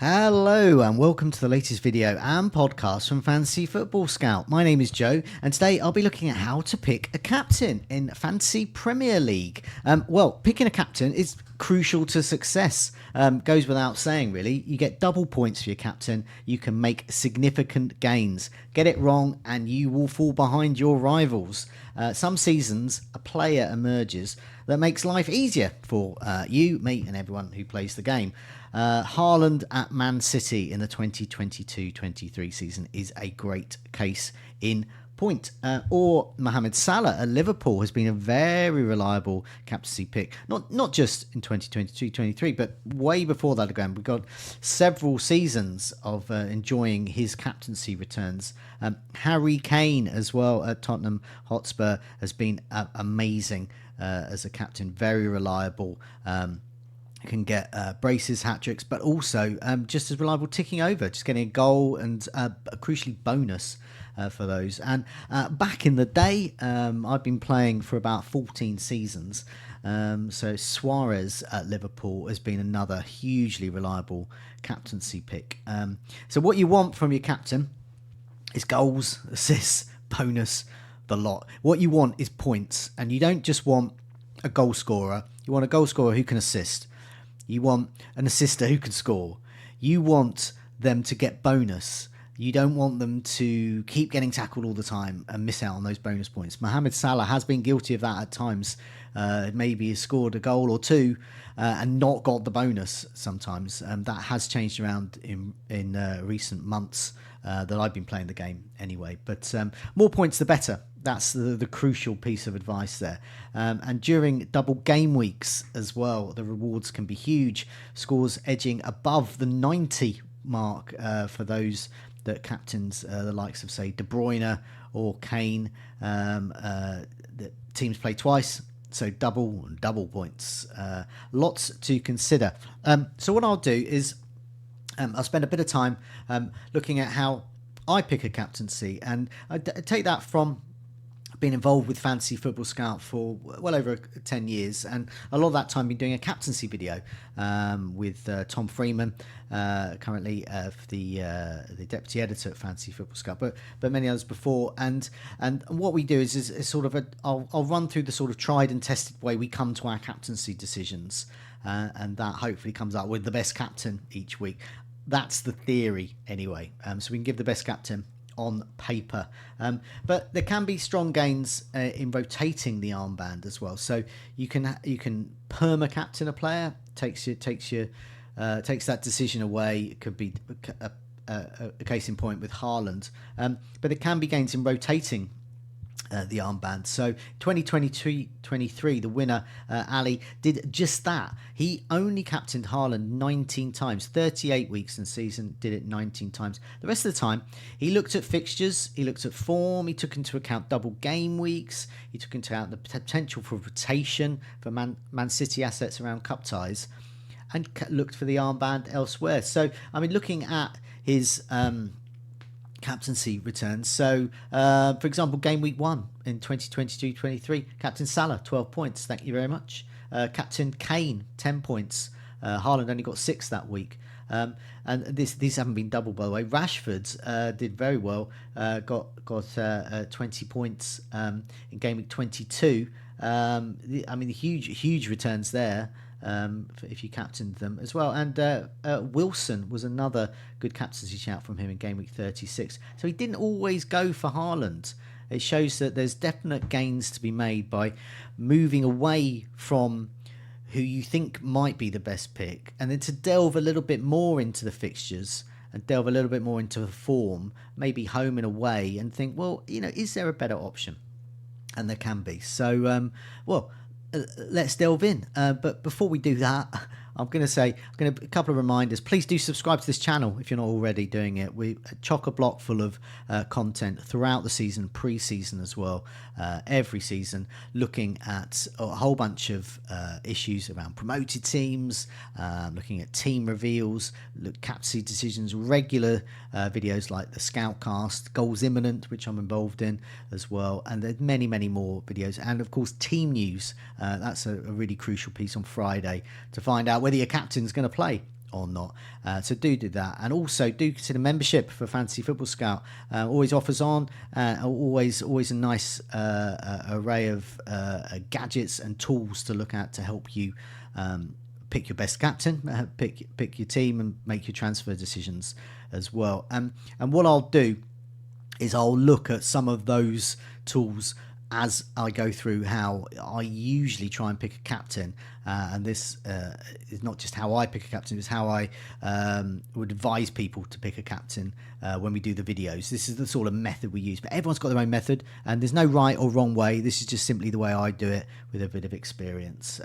Hello and welcome to the latest video and podcast from Fantasy Football Scout. My name is Joe and today I'll be looking at how to pick a captain in Fantasy Premier League. Picking a captain is crucial to success. Goes without saying really. You get double points for your captain. You can make significant gains. Get it wrong and you will fall behind your rivals. Some seasons a player emerges that makes life easier for you, me and everyone who plays the game. Haaland at Man City in the 2022-23 season is a great case in point. Or Mohamed Salah at Liverpool has been a very reliable captaincy pick. Not just in 2022-23, but way before that again. We've got several seasons of enjoying his captaincy returns. Harry Kane as well at Tottenham Hotspur has been amazing as a captain, very reliable. Can get braces, hat-tricks, but also just as reliable ticking over, just getting a goal and a crucially bonus for those. And back in the day, I've been playing for about 14 seasons. So Suarez at Liverpool has been another hugely reliable captaincy pick. So what you want from your captain is goals, assists, bonus, the lot. What you want is points, and you don't just want a goal scorer. You want a goal scorer who can assist. You want an assister who can score. You want them to get bonus. You don't want them to keep getting tackled all the time and miss out on those bonus points. Mohamed Salah has been guilty of that at times. Maybe he's scored a goal or two and not got the bonus sometimes. That has changed around in recent months that I've been playing the game anyway. But more points, the better. That's the crucial piece of advice there. And during double game weeks as well, the rewards can be huge. Scores edging above the 90 mark for those that captains the likes of, say, De Bruyne or Kane. The teams play twice, so double points. Lots to consider. So what I'll do is I'll spend a bit of time looking at how I pick a captaincy, and I take that from been involved with Fantasy Football Scout for well over 10 years, and a lot of that time been doing a captaincy video with Tom Freeman, currently the deputy editor at Fantasy Football Scout, but many others before. And what we do is sort of I'll run through the sort of tried and tested way we come to our captaincy decisions, and that hopefully comes up with the best captain each week. That's the theory anyway. So we can give the best captain on paper, but there can be strong gains in rotating the armband as well. So you can perma captain a player, takes that decision away. It could be a case in point with Haaland, but there can be gains in rotating the armband. So 2022-23, the winner, Ali, did just that. He only captained Haaland 19 times, 38 weeks in season, did it 19 times. The rest of the time, he looked at fixtures, he looked at form, he took into account double game weeks, he took into account the potential for rotation for Man City assets around cup ties, and looked for the armband elsewhere. So, I mean, looking at his captaincy returns. So, for example, game week 1 in 2022-23, Captain Salah, 12 points. Thank you very much. Captain Kane, 10 points. Haaland only got 6 that week. And these haven't been doubled, by the way. Rashford did very well. Got 20 points in game week 22. I mean, the huge returns there. If you captained them as well. And Wilson was another good captaincy shout from him in game week 36. So he didn't always go for Haaland. It shows that there's definite gains to be made by moving away from who you think might be the best pick, and then to delve a little bit more into the fixtures and delve a little bit more into the form, maybe home and away, and think, well, is there a better option? And there can be. So, let's delve in. But before we do that, I'm going to say, a couple of reminders. Please do subscribe to this channel if you're not already doing it. We chock-a-block full of content throughout the season, pre-season as well, every season, looking at a whole bunch of issues around promoted teams, looking at team reveals, captaincy decisions, regular videos like the Scoutcast, Goals Imminent, which I'm involved in as well, and there's many more videos, and of course team news. That's a really crucial piece on Friday to find out whether your captain's going to play or not. So do that, and also do consider membership for Fantasy Football Scout. Always offers on, always a nice array of gadgets and tools to look at to help you pick your best captain, pick your team, and make your transfer decisions as well. And what I'll do is I'll look at some of those tools as I go through how I usually try and pick a captain. And this is not just how I pick a captain, it's how I would advise people to pick a captain when we do the videos. This is the sort of method we use, but everyone's got their own method, and there's no right or wrong way. This is just simply the way I do it with a bit of experience.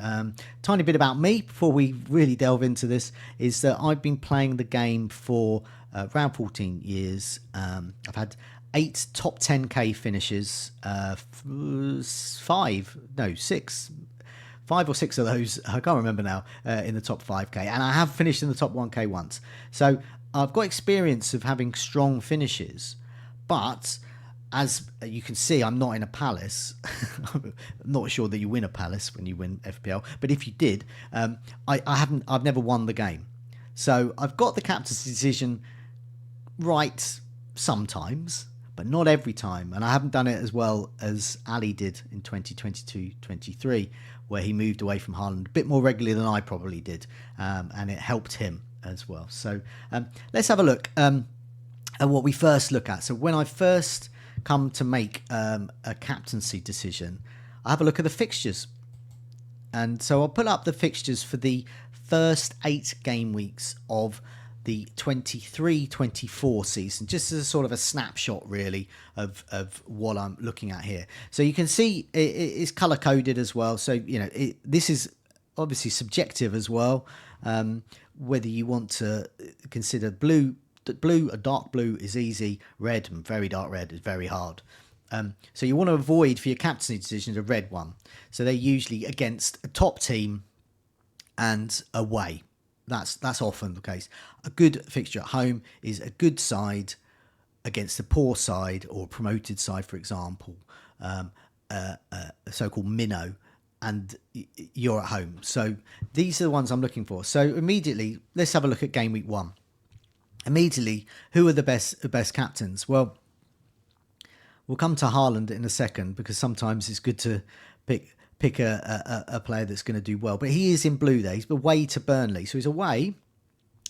Tiny bit about me before we really delve into this is that I've been playing the game for around 14 years. I've had 8 top 10k finishes, 5 or 6 of those, I can't remember now, in the top 5k, and I have finished in the top 1k once. So I've got experience of having strong finishes, but as you can see, I'm not in a palace. I'm not sure that you win a palace when you win FPL, but if you did, I've never won the game. So I've got the captain's decision right sometimes, but not every time, and I haven't done it as well as Ali did in 2022-23, where he moved away from Haaland a bit more regularly than I probably did, and it helped him as well. So let's have a look at what we first look at. So when I first come to make a captaincy decision, I have a look at the fixtures, and so I'll put up the fixtures for the first 8 game weeks of the 23-24 season, just as a sort of a snapshot really of what I'm looking at here. So you can see it's color coded as well, so you know this is obviously subjective as well, whether you want to consider blue, a dark blue is easy, red and very dark red is very hard. So you want to avoid for your captaincy decisions a red one, so they're usually against a top team and away. That's often the case. A good fixture at home is a good side against a poor side or a promoted side, for example, a so-called minnow, and you're at home. So these are the ones I'm looking for. So immediately, let's have a look at game week 1. Immediately, who are the best captains? Well, we'll come to Haaland in a second, because sometimes it's good to pick a player that's going to do well. But he is in blue there. He's away to Burnley. So he's away.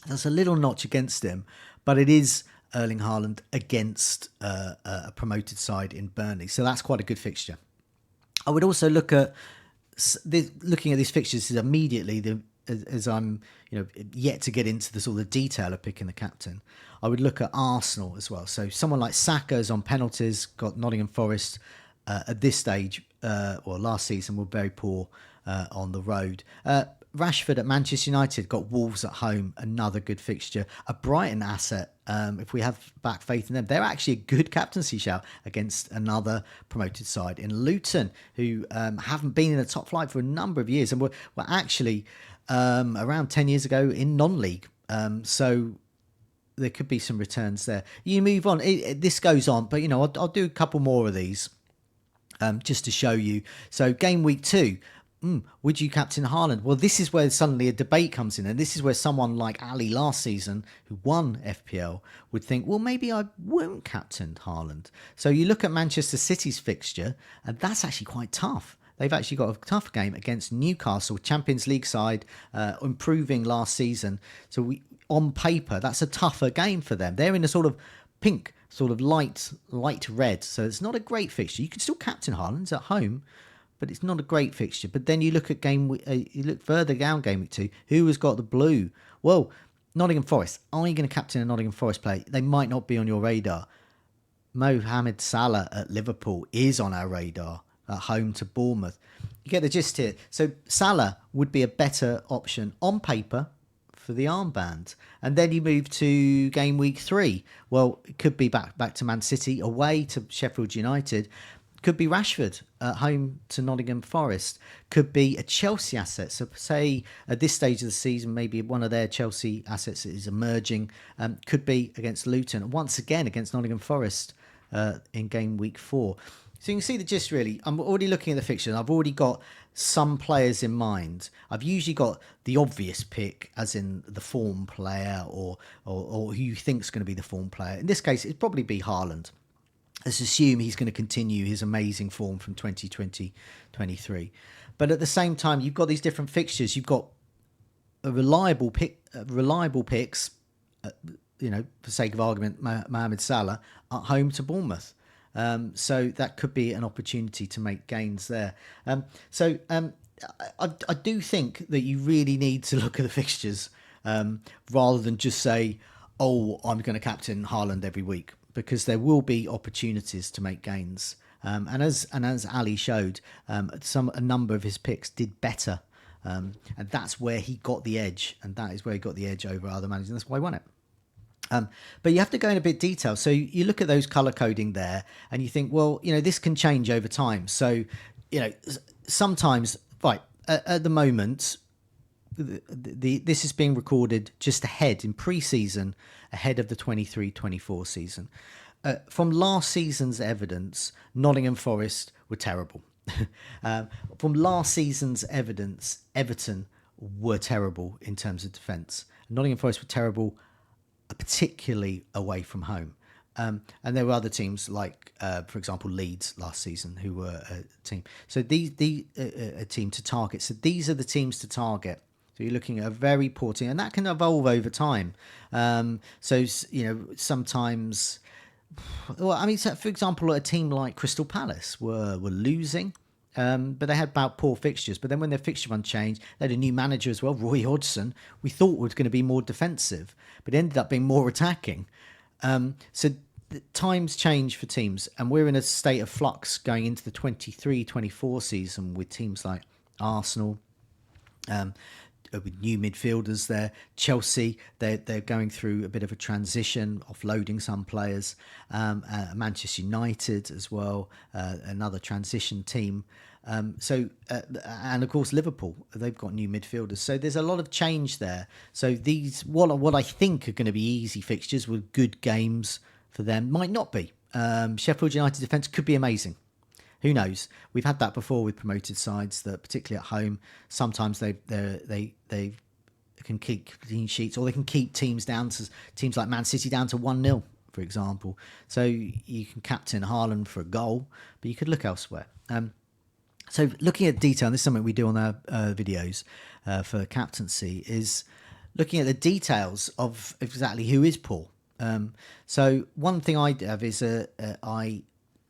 That's a little notch against him. But it is Erling Haaland against a promoted side in Burnley. So that's quite a good fixture. I would also look at looking at these fixtures immediately, as I'm yet to get into the sort of detail of picking the captain. I would look at Arsenal as well. So someone like Saka is on penalties, got Nottingham Forest at this stage, or last season, were very poor on the road. Rashford at Manchester United, got Wolves at home, another good fixture. A Brighton asset, if we have back faith in them, they're actually a good captaincy shout against another promoted side in Luton, who haven't been in the top flight for a number of years, and were actually around 10 years ago in non-league. So there could be some returns there. You move on. This goes on, but I'll do a couple more of these. Just to show you. So game week 2, would you captain Haaland? Well, this is where suddenly a debate comes in, and this is where someone like Ali last season, who won FPL, would think, well, maybe I won't captain Haaland. So you look at Manchester City's fixture, and that's actually quite tough. They've actually got a tough game against Newcastle, Champions League side, improving last season. So on paper, that's a tougher game for them. They're in a sort of pink, sort of light red, so it's not a great fixture. You can still captain Haaland at home, but it's not a great fixture. But then you look at you look further down game week 2, who has got the blue? Well, Nottingham Forest. Are you going to captain a Nottingham Forest player? They might not be on your radar. Mohamed Salah at Liverpool is on our radar at home to Bournemouth. You get the gist here. So Salah would be a better option on paper for the armband. And then you move to game week 3. Well, it could be back to Man City, away to Sheffield United. Could be Rashford at home to Nottingham Forest. Could be a Chelsea asset. So say at this stage of the season, maybe one of their Chelsea assets is emerging. Could be against Luton. Once again against Nottingham Forest in game week 4. So you can see the gist really. I'm already looking at the fixture and I've already got some players in mind. I've usually got the obvious pick, as in the form player or who you think is going to be the form player. In this case, it'd probably be Haaland. Let's assume he's going to continue his amazing form from 2020-23. But at the same time, you've got these different fixtures. You've got a reliable picks, for sake of argument, Mohamed Salah at home to Bournemouth. So that could be an opportunity to make gains there. I do think that you really need to look at the fixtures rather than just say, oh, I'm going to captain Haaland every week, because there will be opportunities to make gains. And as Ali showed, a number of his picks did better. And that's where he got the edge. And that is where he got the edge over other managers. And that's why he won it. But you have to go in a bit detail. So you look at those color coding there and you think, well, this can change over time. So, sometimes, right, at the moment, this is being recorded just ahead in pre-season, ahead of the 23-24 season. From last season's evidence, Nottingham Forest were terrible. From last season's evidence, Everton were terrible in terms of defence. Nottingham Forest were terrible, particularly away from home. And there were other teams like, for example, Leeds last season, who were a team. So a team to target. So these are the teams to target. So you're looking at a very poor team, and that can evolve over time. Sometimes, so for example, a team like Crystal Palace were losing. But they had about poor fixtures. But then when their fixture run changed, they had a new manager as well, Roy Hodgson. We thought was going to be more defensive, but it ended up being more attacking. So times change for teams, and we're in a state of flux going into the 23-24 season with teams like Arsenal, with new midfielders there. Chelsea, they're going through a bit of a transition, offloading some players. Manchester United as well, another transition team. And of course Liverpool, they've got new midfielders. So there's a lot of change there. So these, what I think are going to be easy fixtures with good games for them, might not be. Sheffield United defence could be amazing. Who knows? We've had that before with promoted sides, that particularly at home, sometimes they can keep clean sheets, or they can keep teams like Man City down to 1-0, for example. So you can captain Haaland for a goal, but you could look elsewhere. So looking at detail, and this is something we do on our videos for captaincy, is looking at the details of exactly who is poor. So one thing I have is I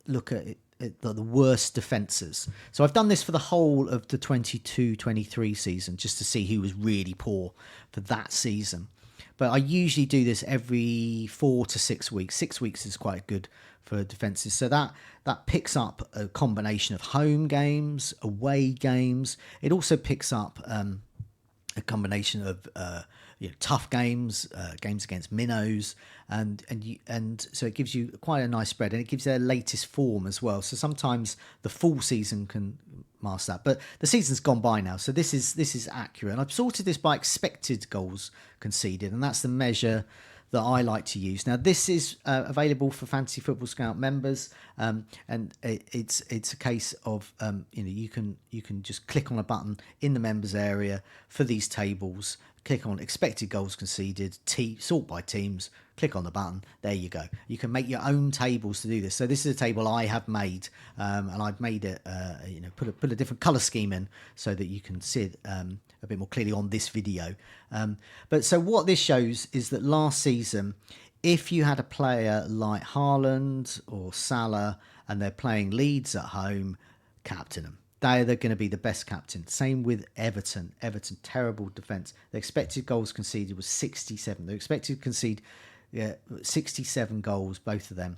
look at the worst defences. So I've done this for the whole of the 22-23 season, just to see who was really poor for that season. But I usually do this every 4 to 6 weeks. 6 weeks is quite good for defences. So that picks up a combination of home games, away games. It also picks up a combination of tough games, games against minnows, and so it gives you quite a nice spread, and it gives their latest form as well. So sometimes the full season can mask that, but the season's gone by now, so this is accurate. And I've sorted this by expected goals conceded, and that's the measure that I like to use. Now this is available for Fantasy Football Scout members, and it's a case of you can just click on a button in the members area for these tables. Click on expected goals conceded, sort by teams, click on the button, there you go. You can make your own tables to do this. So this is a table I have made, and I've made it, put a different colour scheme in so that you can see it a bit more clearly on this video. But so what this shows is that last season, if you had a player like Haaland or Salah and they're playing Leeds at home, captain them. They're going to be the best captain. Same with Everton. Everton, terrible defence. The expected goals conceded was 67. They expected to concede 67 goals, both of them,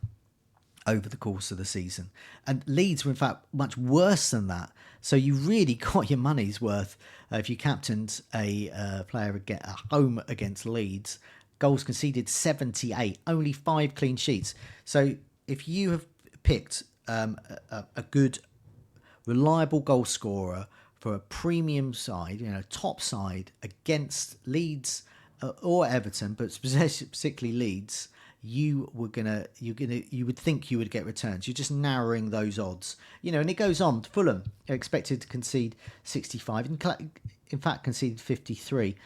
over the course of the season. And Leeds were, in fact, much worse than that. So you really got your money's worth if you captained a player at home against Leeds. Goals conceded 78, only 5 clean sheets. So if you have picked a good, reliable goal scorer for a premium side, top side against Leeds or Everton, but particularly Leeds, you would think you would get returns. You're just narrowing those odds, and it goes on. Fulham are expected to concede 65, in fact conceded 53.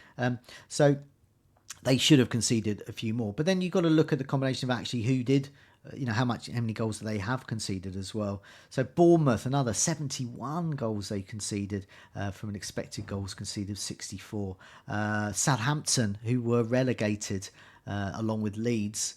So they should have conceded a few more. But then you've got to look at the combination of actually who did, how many goals they have conceded as well. So Bournemouth, another 71 goals they conceded from an expected goals conceded of 64. Southampton, who were relegated along with Leeds,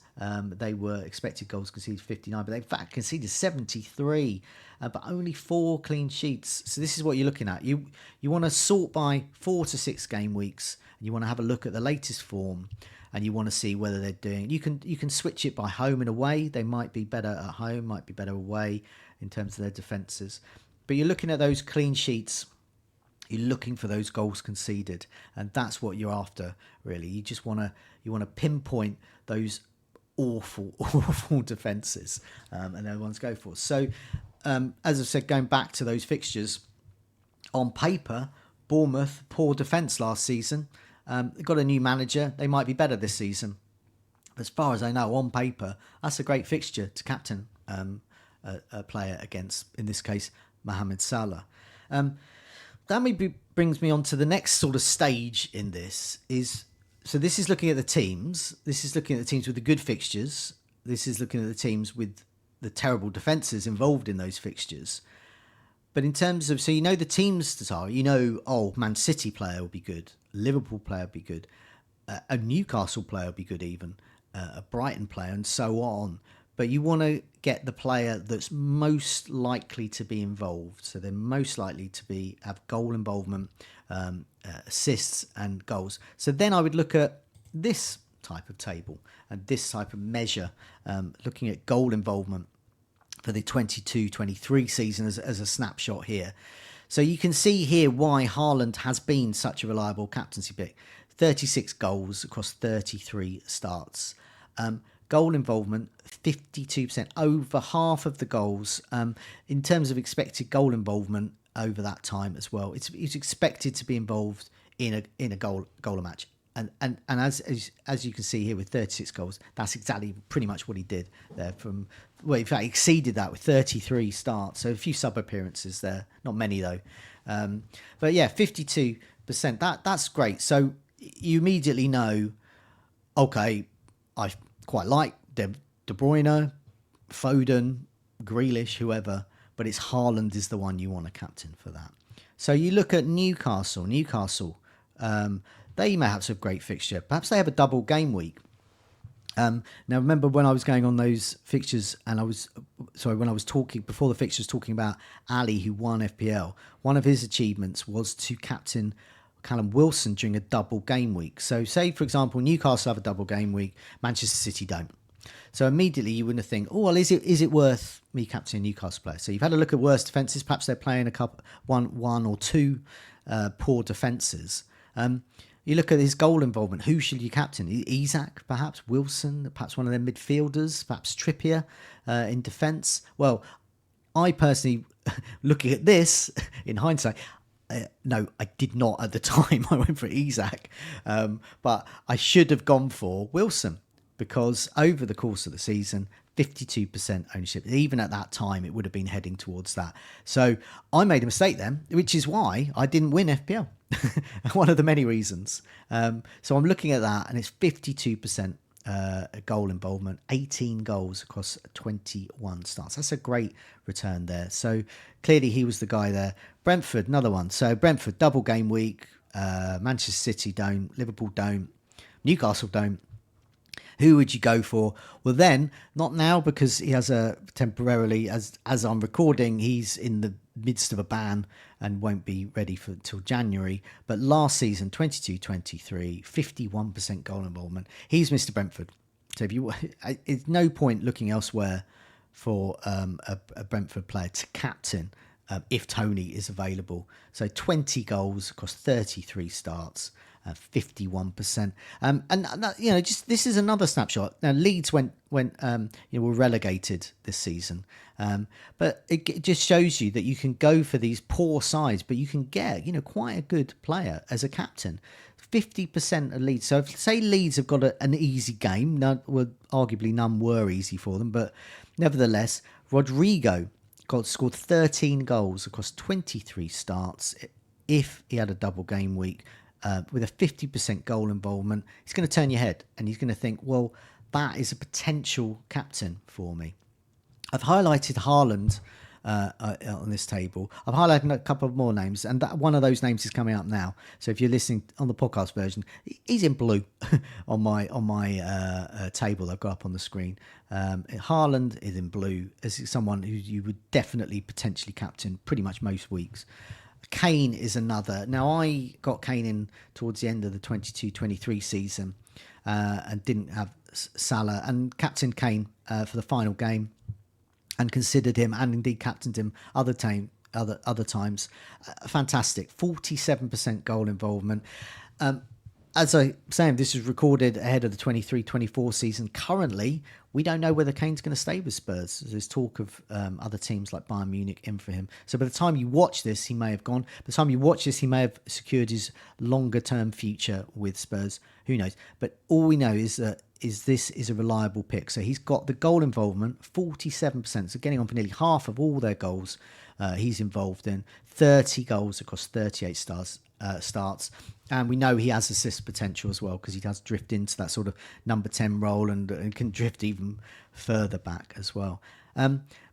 they were expected goals conceded 59, but they in fact conceded 73, but only 4 clean sheets. So this is what you're looking at. You want to sort by 4 to 6 game weeks, and you want to have a look at the latest form, and you want to see whether they're doing. You can switch it by home and away. They might be better at home, might be better away in terms of their defences. But you're looking at those clean sheets. You're looking for those goals conceded, and that's what you're after, really. You just want to pinpoint those awful defences, and they're the ones to go for. So, as I said, going back to those fixtures, on paper, Bournemouth, poor defence last season. They've got a new manager. They might be better this season. As far as I know, on paper, that's a great fixture to captain a player against, in this case, Mohamed Salah. That maybe brings me on to the next sort of stage in this. So this is looking at the teams. This is looking at the teams with the good fixtures. This is looking at the teams with the terrible defences involved in those fixtures. But in terms of, so the teams that are, Man City player will be good, Liverpool player will be good, a Newcastle player will be good even, a Brighton player and so on. But you want to get the player that's most likely to be involved. So they're most likely to have goal involvement, assists and goals. So then I would look at this type of table and this type of measure, looking at goal involvement for the 22-23 season as a snapshot here. So you can see here why Haaland has been such a reliable captaincy pick. 36 goals across 33 starts. Goal involvement, 52%, over half of the goals. In terms of expected goal involvement over that time as well, it's expected to be involved in a goal a match. And as you can see here with 36 goals, that's exactly pretty much what he did there. In fact, he exceeded that with 33 starts. So a few sub appearances there, not many though. But yeah, 52%. That's great. So you immediately know, okay, I quite like De Bruyne, Foden, Grealish, whoever, but it's Haaland is the one you want to captain for that. So you look at Newcastle. They may have some great fixture. Perhaps they have a double game week. Now, remember when I was going on those fixtures, and when I was talking before the fixtures, talking about Ali, who won FPL, one of his achievements was to captain Callum Wilson during a double game week. So say, for example, Newcastle have a double game week, Manchester City don't. So immediately you wouldn't think, oh, well, is it worth me captaining a Newcastle player? So you've had a look at worse defences. Perhaps they're playing one or two poor defences. You look at his goal involvement. Who should you captain? Isak, perhaps Wilson, perhaps one of their midfielders, perhaps Trippier in defence. Well, I personally, looking at this in hindsight, no, I did not at the time. I went for Isak, but I should have gone for Wilson, because over the course of the season, 52% ownership. Even at that time, it would have been heading towards that. So I made a mistake then, which is why I didn't win FPL. One of the many reasons. So I'm looking at that, and it's 52% goal involvement, 18 goals across 21 starts. That's a great return there. So clearly he was the guy there. Brentford, another one. So Brentford, double game week. Manchester City don't. Liverpool don't. Newcastle don't. Who would you go for? Well, then, not now, because he has a temporarily, as I'm recording, he's in the midst of a ban and won't be ready till January. But last season, 22-23, 51% goal involvement. He's Mr. Brentford. So it's no point looking elsewhere for a Brentford player to captain if Tony is available. So 20 goals across 33 starts. 51%, just this is another snapshot. Now Leeds were relegated this season, but it just shows you that you can go for these poor sides, but you can get quite a good player as a captain. 50% of Leeds. So if, say, Leeds have got an easy game, arguably none were easy for them, but nevertheless, Rodrigo scored 13 goals across 23 starts. If he had a double game week with a 50% goal involvement, he's going to turn your head and he's going to think, well, that is a potential captain for me. I've highlighted Haaland on this table. I've highlighted a couple of more names, and one of those names is coming up now. So if you're listening on the podcast version, he's in blue on my table I've got up on the screen. Haaland is in blue as someone who you would definitely potentially captain pretty much most weeks. Kane is another. Now, I got Kane in towards the end of the 22-23 season and didn't have Salah, and captained Kane for the final game, and considered him, and indeed captained him other times. Fantastic, 47% goal involvement. As I saying, this is recorded ahead of the 23-24 season. Currently, we don't know whether Kane's going to stay with Spurs. There's talk of other teams like Bayern Munich in for him. So by the time you watch this, he may have gone. By the time you watch this, he may have secured his longer-term future with Spurs. Who knows? But all we know is that this is a reliable pick. So he's got the goal involvement, 47%. So getting on for nearly half of all their goals he's involved in. 30 goals across 38 starts. And we know he has assist potential as well, because he does drift into that sort of number 10 role and can drift even further back as well.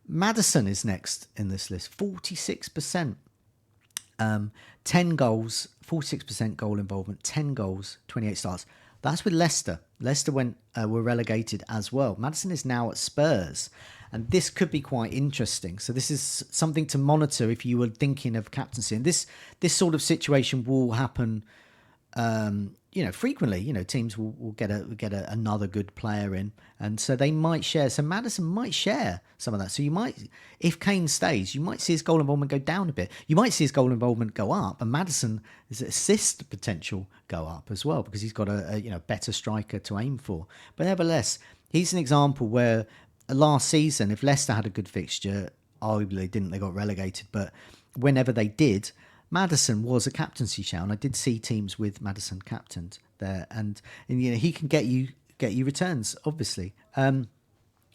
Maddison is next in this list, 46%. 10 goals, 46% goal involvement, 10 goals, 28 starts. That's with Leicester. Leicester were relegated as well. Maddison is now at Spurs, and this could be quite interesting. So this is something to monitor if you were thinking of captaincy. And this sort of situation will happen, frequently. Teams will get another good player in, and so they might share. So Maddison might share some of that. So you might, if Kane stays, you might see his goal involvement go down a bit. You might see his goal involvement go up, and Maddison's assist potential go up as well, because he's got a better striker to aim for. But nevertheless, he's an example where last season, if Leicester had a good fixture, arguably they didn't, they got relegated, but whenever they did, Maddison was a captaincy shout, and I did see teams with Maddison captained there, and he can get you returns, obviously.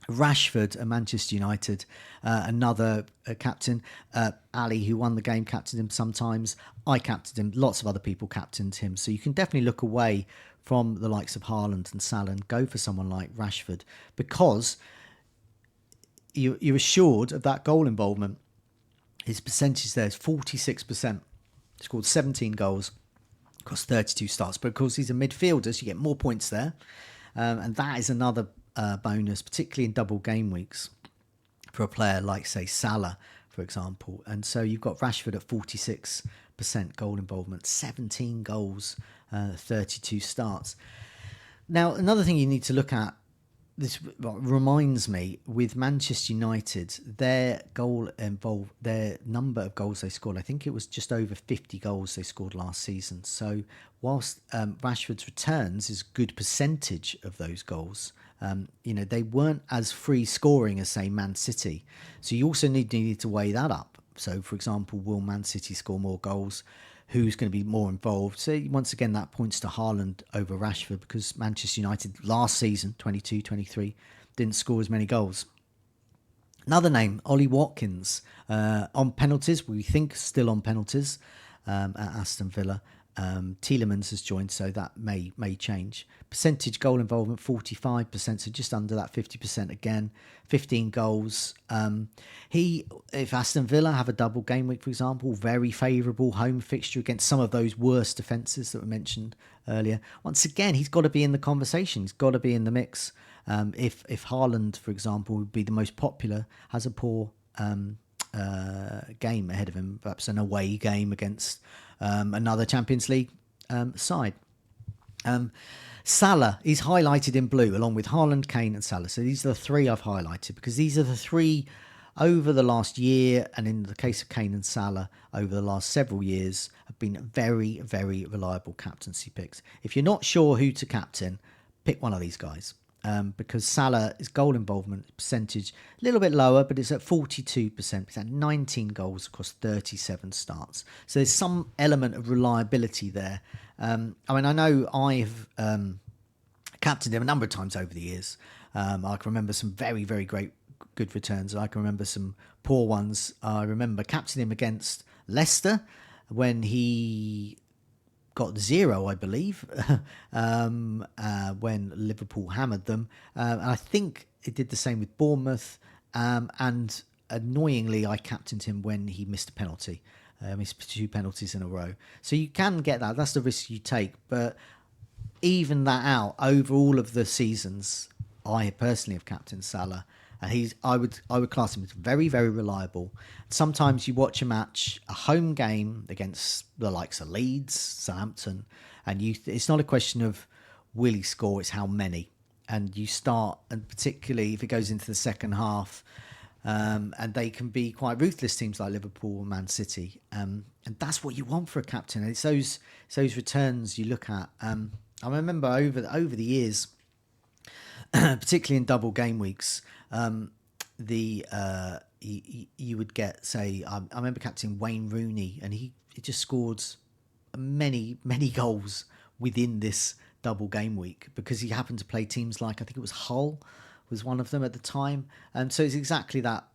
Rashford at Manchester United, another captain. Ali, who won the game, captained him sometimes. I captained him. Lots of other people captained him. So you can definitely look away from the likes of Haaland and Salah and go for someone like Rashford, because you're assured of that goal involvement. His percentage there is 46%. He scored 17 goals across 32 starts. But of course, he's a midfielder, so you get more points there. And that is another bonus, particularly in double game weeks, for a player like, say, Salah, for example. And so you've got Rashford at 46% goal involvement, 17 goals, 32 starts. Now, another thing you need to look at, this reminds me, with Manchester United, their number of goals they scored, I think it was just over 50 goals they scored last season. So whilst Rashford's returns is a good percentage of those goals, they weren't as free scoring as, say, Man City. So you also need to weigh that up. So, for example, will Man City score more goals? Who's going to be more involved? So once again, that points to Haaland over Rashford, because Manchester United last season, 22-23, didn't score as many goals. Another name, Ollie Watkins, on penalties. We think still on penalties at Aston Villa. Tielemans has joined, so that may change. Percentage goal involvement, 45%, so just under that 50% again. 15 goals. If Aston Villa have a double game week, for example, very favourable home fixture against some of those worst defences that were mentioned earlier, once again, he's got to be in the conversation. He's got to be in the mix. If Haaland, for example, would be the most popular, has a poor game ahead of him, perhaps an away game against another Champions League side. Salah is highlighted in blue, along with Haaland, Kane and Salah. So these are the three I've highlighted, because these are the three over the last year, and in the case of Kane and Salah, over the last several years, have been very, very reliable captaincy picks. If you're not sure who to captain, pick one of these guys. because Salah's goal involvement percentage a little bit lower, but it's at 42%. It's at 19 goals across 37 starts. So there's some element of reliability there. I mean, I know I've captained him a number of times over the years. I can remember some very, very good returns. I can remember some poor ones. I remember captaining him against Leicester when he got 0, I believe, when Liverpool hammered them. And I think it did the same with Bournemouth. And annoyingly, I captained him when he missed a penalty. Missed 2 penalties in a row. So you can get that. That's the risk you take. But even that out over all of the seasons, I personally have captained Salah. And I would class him as very, very reliable. Sometimes you watch a match, a home game against the likes of Leeds, Southampton, and it's not a question of will he score, it's how many. And you start, and particularly if it goes into the second half, and they can be quite ruthless, teams like Liverpool and Man City. And that's what you want for a captain. It's those returns you look at. I remember over the years, particularly in double game weeks, you would get, say, I remember captaining Wayne Rooney, and he just scored many goals within this double game week because he happened to play teams like, I think it was Hull was one of them at the time. So it's exactly that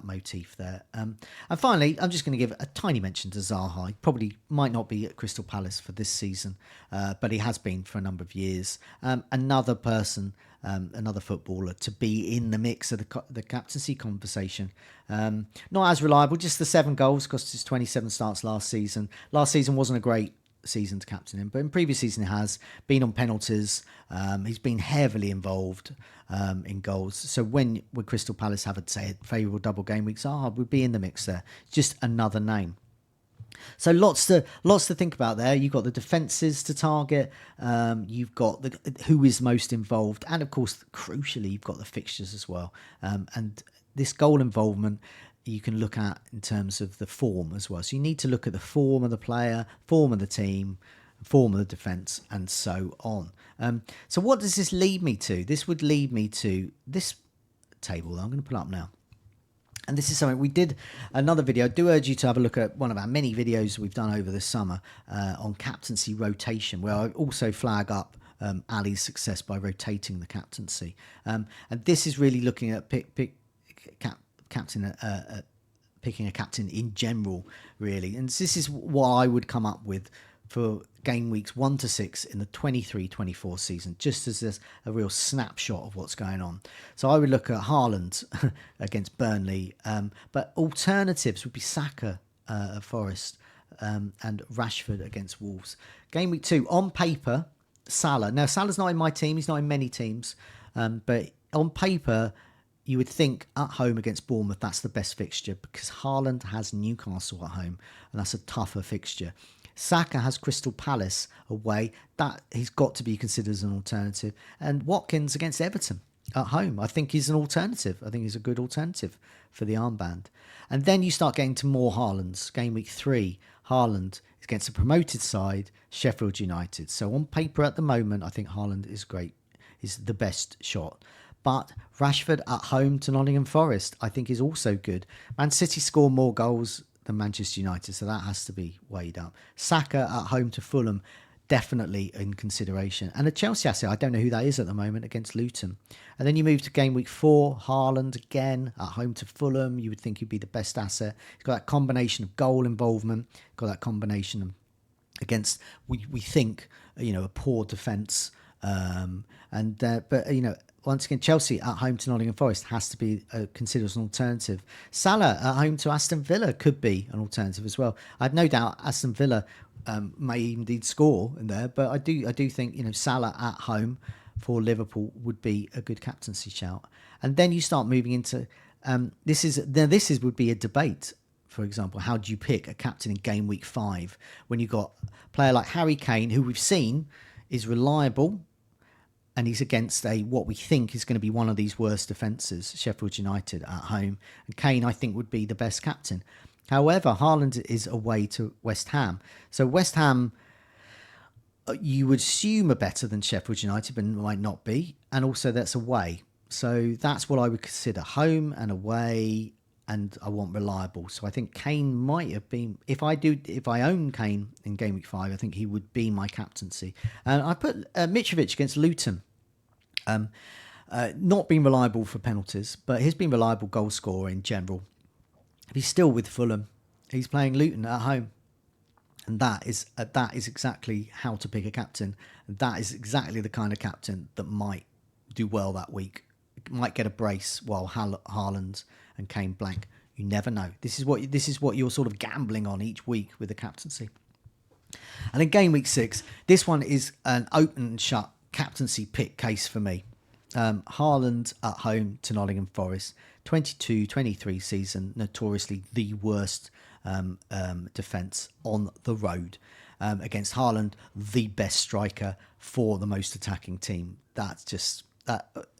motif there. And finally, I'm just going to give a tiny mention to Zaha. He probably might not be at Crystal Palace for this season, but he has been for a number of years. Another person, another footballer to be in the mix of the captaincy conversation. Not as reliable, just the 7 goals, cost us 27 starts last season. Last season wasn't a great season to captain him, but in previous season he has been on penalties. He's been heavily involved in goals. So when Crystal Palace have a favourable double game week, Zaha would be in the mix there. Just another name. So lots to think about there. You've got the defences to target. You've got who is most involved, and of course, crucially, you've got the fixtures as well. And this goal involvement you can look at in terms of the form as well. So you need to look at the form of the player, form of the team, form of the defence, and so on. So what does this lead me to? This would lead me to this table that I'm going to pull up now. And this is something we did another video. I do urge you to have a look at one of our many videos we've done over the summer on captaincy rotation, where I also flag up Ali's success by rotating the captaincy. And this is really looking at picking a captain in general, really. And this is what I would come up with for game weeks 1 to 6 in the 23-24 season, just as a real snapshot of what's going on. So I would look at Haaland against Burnley, but alternatives would be Saka at Forest and Rashford against Wolves. Game week 2, on paper, Salah. Now, Salah's not in my team. He's not in many teams. But on paper, you would think at home against Bournemouth, that's the best fixture because Haaland has Newcastle at home, and that's a tougher fixture. Saka has Crystal Palace away. That he's got to be considered as an alternative. And Watkins against Everton at home, I think he's an alternative. I think he's a good alternative for the armband. And then you start getting to more Haalands. Game week 3, Haaland is against a promoted side, Sheffield United. So on paper at the moment, I think Haaland is great, is the best shot. But Rashford at home to Nottingham Forest, I think is also good. Man City score more goals than Manchester United, so that has to be weighed up. Saka at home to Fulham, definitely in consideration. And a Chelsea asset, I don't know who that is at the moment, against Luton. And then you move to game week 4, Haaland again at home to Fulham. You would think he'd be the best asset. He's got that combination of goal involvement, got that combination against, we think, a poor defence. But once again, Chelsea at home to Nottingham Forest has to be considered as an alternative. Salah at home to Aston Villa could be an alternative as well. I have no doubt Aston Villa may indeed score in there, but I do think Salah at home for Liverpool would be a good captaincy shout. And then you start moving into this would be a debate. For example, how do you pick a captain in game week 5 when you've got a player like Harry Kane, who we've seen is reliable, and he's against what we think is going to be one of these worst defences, Sheffield United at home. And Kane, I think, would be the best captain. However, Haaland is away to West Ham. So West Ham, you would assume are better than Sheffield United, but might not be. And also that's away. So that's what I would consider, home and away, and I want reliable. So I think Kane might have been, if I own Kane in Game Week 5, I think he would be my captaincy. And I put Mitrovic against Luton. Not been reliable for penalties, but he's been reliable goal scorer in general. He's still with Fulham. He's playing Luton at home. And that is exactly how to pick a captain. That is exactly the kind of captain that might do well that week. Might get a brace while Haaland and Kane blank. You never know. This is what you're sort of gambling on each week with the captaincy. And in Game Week 6, this one is an open and shut captaincy pick case for me. Haaland at home to Nottingham Forest, 22-23 season, notoriously the worst defence on the road. Against Haaland, the best striker for the most attacking team. That's just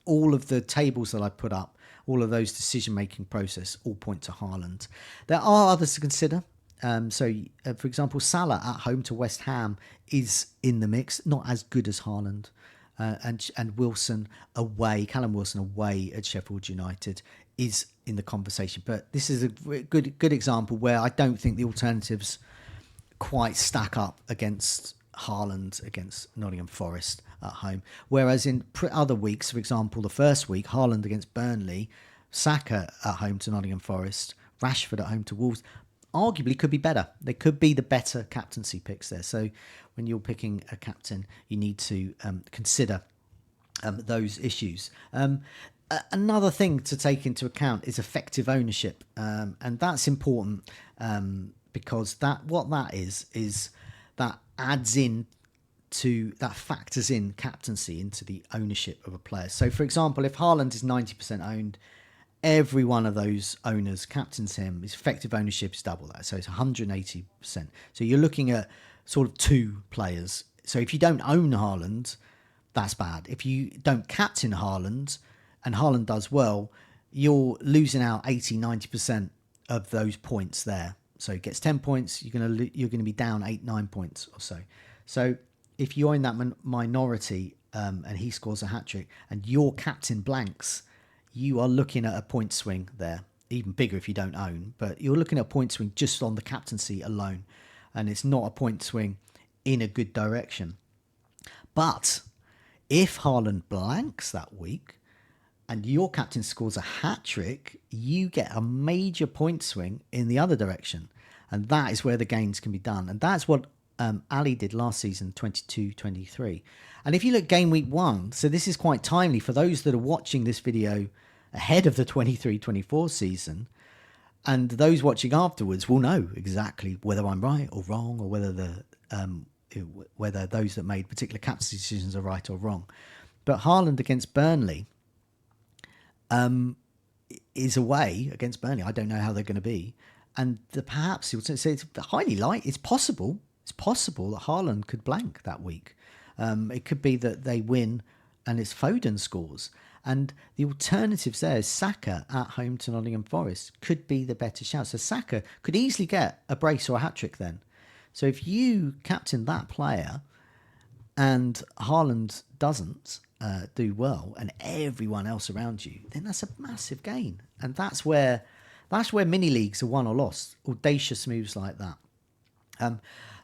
all of the tables that I put up, all of those decision-making process, all point to Haaland. There are others to consider. For example, Salah at home to West Ham is in the mix, not as good as Haaland. And Wilson away, Callum Wilson away at Sheffield United is in the conversation. But this is a good example where I don't think the alternatives quite stack up against Haaland against Nottingham Forest at home. Whereas in other weeks, for example, the first week, Haaland against Burnley, Saka at home to Nottingham Forest, Rashford at home to Wolves, arguably could be better. They could be the better captaincy picks there. So when you're picking a captain, you need to consider those issues. Another thing to take into account is effective ownership. And that's important because that is that factors in captaincy into the ownership of a player. So for example, if Haaland is 90% owned, every one of those owners captains him. His effective ownership is double that, so it's 180%. So you're looking at sort of two players. So if you don't own Haaland, that's bad. If you don't captain Haaland and Haaland does well, you're losing out 80-90% of those points there. So he gets 10 points, you're going to be down 8-9 points or so. So if you own that minority and he scores a hat-trick and your captain blanks, you are looking at a point swing there, even bigger if you don't own, but you're looking at a point swing just on the captaincy alone, and it's not a point swing in a good direction. But if Haaland blanks that week and your captain scores a hat-trick, you get a major point swing in the other direction, and that is where the gains can be done. And that's what Ali did last season, 22-23. And if you look Game Week 1, so this is quite timely for those that are watching this video ahead of the 23-24 season, and those watching afterwards will know exactly whether I'm right or wrong, or whether those that made particular captaincy decisions are right or wrong. But Haaland against Burnley is away against Burnley. I don't know how they're going to be, and perhaps you'll say it's highly light. It's possible. It's possible that Haaland could blank that week. It could be that they win and it's Foden scores. And the alternatives there is Saka at home to Nottingham Forest could be the better shout. So Saka could easily get a brace or a hat-trick then. So if you captain that player and Haaland doesn't do well and everyone else around you, then that's a massive gain. And that's where mini leagues are won or lost. Audacious moves like that.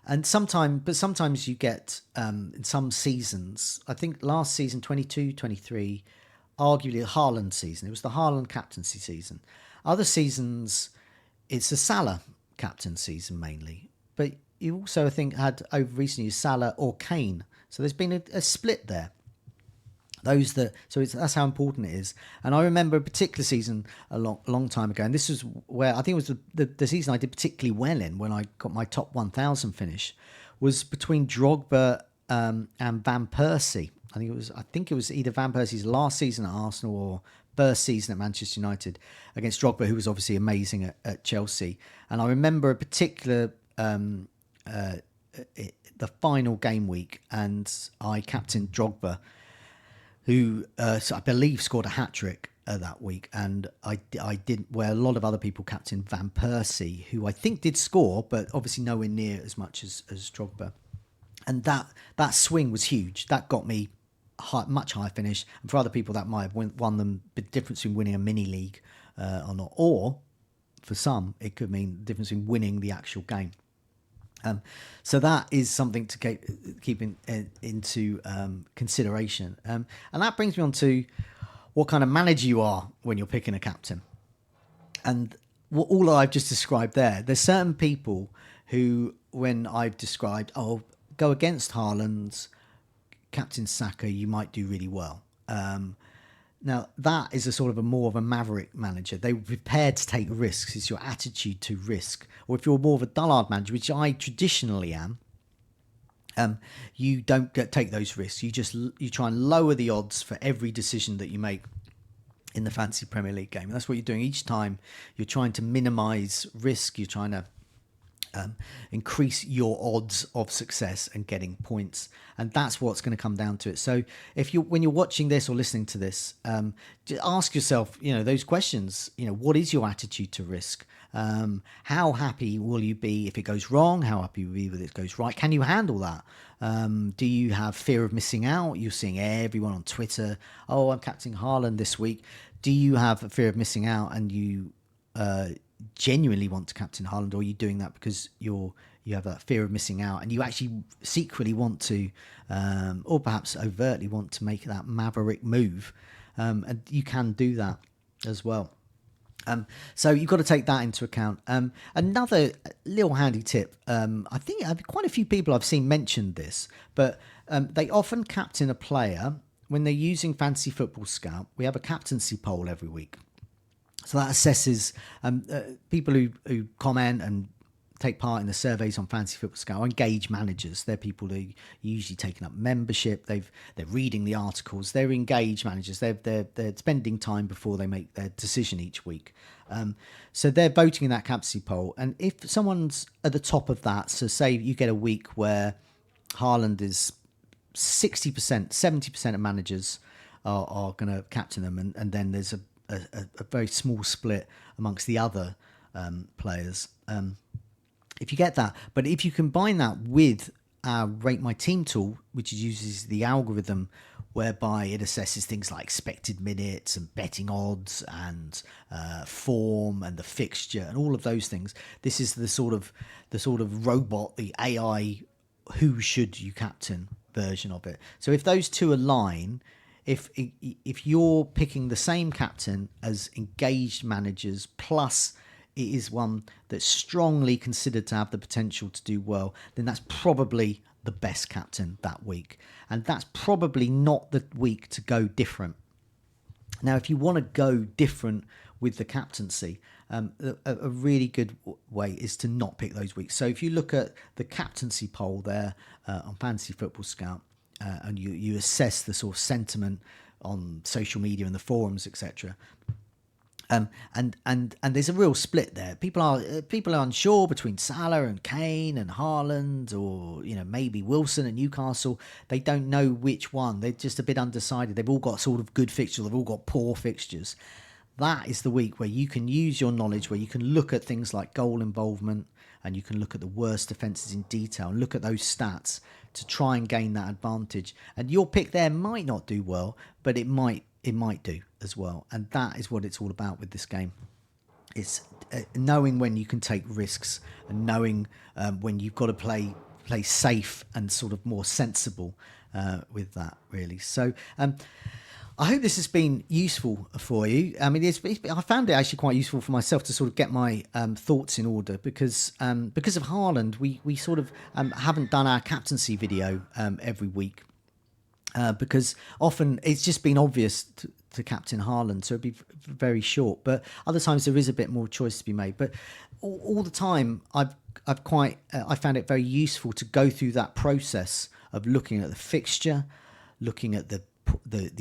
And sometimes you get, in some seasons, I think last season, 22-23, arguably the Haaland season. It was the Haaland captaincy season. Other seasons, it's the Salah captain season mainly. But you also, I think, had over recent years Salah or Kane. So there's been a split there. That's how important it is. And I remember a particular season a long time ago, and this was where I think it was the season I did particularly well in when I got my top 1,000 finish, was between Drogba and Van Persie. I think it was either Van Persie's last season at Arsenal or first season at Manchester United against Drogba, who was obviously amazing at Chelsea. And I remember a particular the final game week, and I captained Drogba, who I believe scored a hat-trick that week, and I did, where a lot of other people captained Van Persie, who I think did score, but obviously nowhere near as much as Drogba. and that swing was huge. That got me much higher finish, and for other people that might have won them the difference between winning a mini league or not, or for some it could mean the difference in winning the actual game. So that is something to keep into consideration, and that brings me on to what kind of manager you are when you're picking a captain. And all I've just described there's certain people who, when I've described, go against Haaland's Captain Saka, you might do really well. Now, that is a sort of more of a maverick manager. They're prepared to take risks. It's your attitude to risk. Or if you're more of a dullard manager, which I traditionally am, you don't take those risks. You try and lower the odds for every decision that you make in the Fantasy Premier League game. And that's what you're doing each time. You're trying to minimise risk. You're trying to increase your odds of success and getting points, and that's what's going to come down to it. So when you're watching this or listening to this, just ask yourself, those questions. What is your attitude to risk? How happy will you be if it goes wrong? How happy will you be if it goes right? Can you handle that? Do you have fear of missing out? You're seeing everyone on Twitter, I'm captaining Haaland this week. Do you have a fear of missing out, and you genuinely want to captain Haaland, or are you doing that because you have that fear of missing out and you actually secretly want to, or perhaps overtly want to make that maverick move? And you can do that as well. So you've got to take that into account. Another little handy tip, I think quite a few people I've seen mentioned this, but they often captain a player when they're using Fantasy Football Scout. We have a captaincy poll every week. So that assesses people who comment and take part in the surveys on Fantasy Football Scout, engage managers. They're people who are usually taking up membership. They're reading the articles. They're engaged managers. They're spending time before they make their decision each week. So they're voting in that captaincy poll. And if someone's at the top of that, so say you get a week where Haaland is 60%, 70% of managers are going to captain them, and then there's a very small split amongst the other players. If you get that, but if you combine that with our Rate My Team tool, which uses the algorithm whereby it assesses things like expected minutes and betting odds and form and the fixture and all of those things, this is the sort of robot, the AI, who should you captain version of it. So if those two align, if you're picking the same captain as engaged managers, plus it is one that's strongly considered to have the potential to do well, then that's probably the best captain that week. And that's probably not the week to go different. Now, if you want to go different with the captaincy, a really good way is to not pick those weeks. So if you look at the captaincy poll there on Fantasy Football Scout, and you assess the sort of sentiment on social media and the forums, etc. And there's a real split there. People are unsure between Salah and Kane and Haaland, or maybe Wilson and Newcastle. They don't know which one. They're just a bit undecided. They've all got sort of good fixtures. They've all got poor fixtures. That is the week where you can use your knowledge, where you can look at things like goal involvement, and you can look at the worst defences in detail and look at those stats to try and gain that advantage. And your pick there might not do well, but it might do as well. And that is what it's all about with this game. It's knowing when you can take risks and knowing when you've got to play safe and sort of more sensible with that, really. So I hope this has been useful for you. I mean, I found it actually quite useful for myself to sort of get my thoughts in order, because of Haaland, we sort of haven't done our captaincy video every week, because often it's just been obvious to captain Haaland, so it'd be very short. But other times there is a bit more choice to be made. But all the time, I found it very useful to go through that process of looking at the fixture, looking at the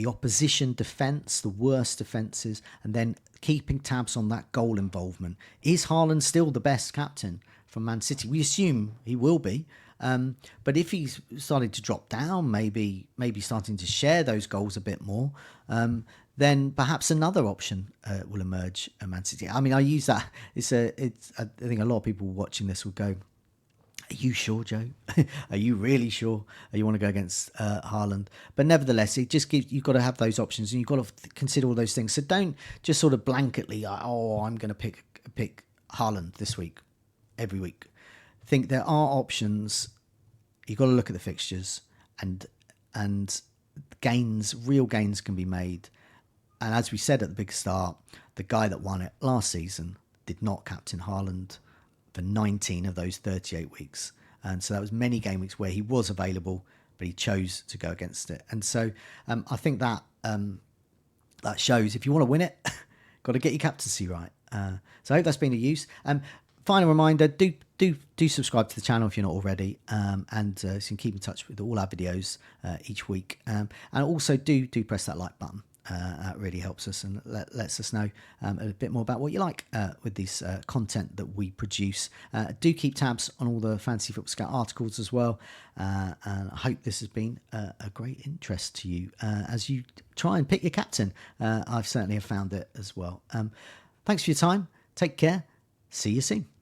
opposition defence, the worst defences, and then keeping tabs on that goal involvement. Is Haaland still the best captain from Man City? We assume he will be, but if he's starting to drop down, maybe starting to share those goals a bit more, then perhaps another option will emerge at Man City. I mean, I use that. I think a lot of people watching this will go, Are you sure, Joe? Are you really sure you want to go against Haaland? But nevertheless, it just gives, you've got to have those options, and you've got to consider all those things. So don't just sort of blanketly, oh, I'm going to pick Haaland this week, every week. Think there are options. You've got to look at the fixtures, and real gains can be made. And as we said at the big start, the guy that won it last season did not captain Haaland for 19 of those 38 weeks. And so that was many game weeks where he was available, but he chose to go against it. And so I think that that shows if you want to win it, got to get your captaincy right. So I hope that's been of use. Final reminder, do subscribe to the channel if you're not already, and so you can keep in touch with all our videos each week. And also do press that like button. That really helps us and lets us know a bit more about what you like with this content that we produce. Do keep tabs on all the Fantasy Football Scout articles as well. And I hope this has been a great interest to you as you try and pick your captain. I've certainly have found it as well. Thanks for your time. Take care. See you soon.